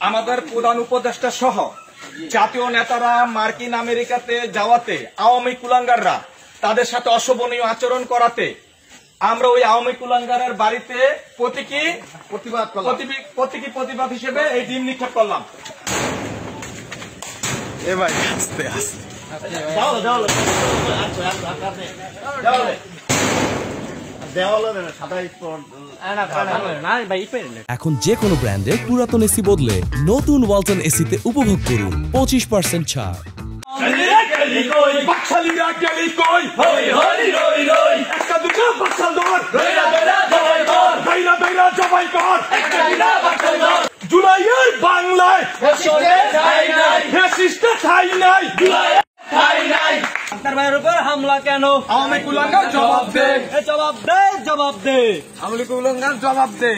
আমাদের প্রধান উপদেষ্টা সহ জাতীয় নেতারা মার্কিন আমেরিকাতে যাওয়াতে আওয়ামী কুলাঙ্গাররা তাদের সাথে অশোভনীয় আচরণ করাতে আমরা ওই আওয়ামী কুলাঙ্গারের বাড়িতে প্রতীকী প্রতিবাদ হিসেবে এই ডিম নিক্ষেপ করলাম। এখন যে কোনো ব্র্যান্ডের পুরাতন এসি বদলে নতুন ওয়ালটন এসিতে উপভোগ করুন 25% ছাড়। জুলাইয়ের বাংলায় আক্তার ভাইয়ের উপর হামলা কেন? আওয়ামী কুলাঙ্গার জবাব দে, জবাব দে, জবাব দে। আওয়ামী কুলাঙ্গার জবাব দে।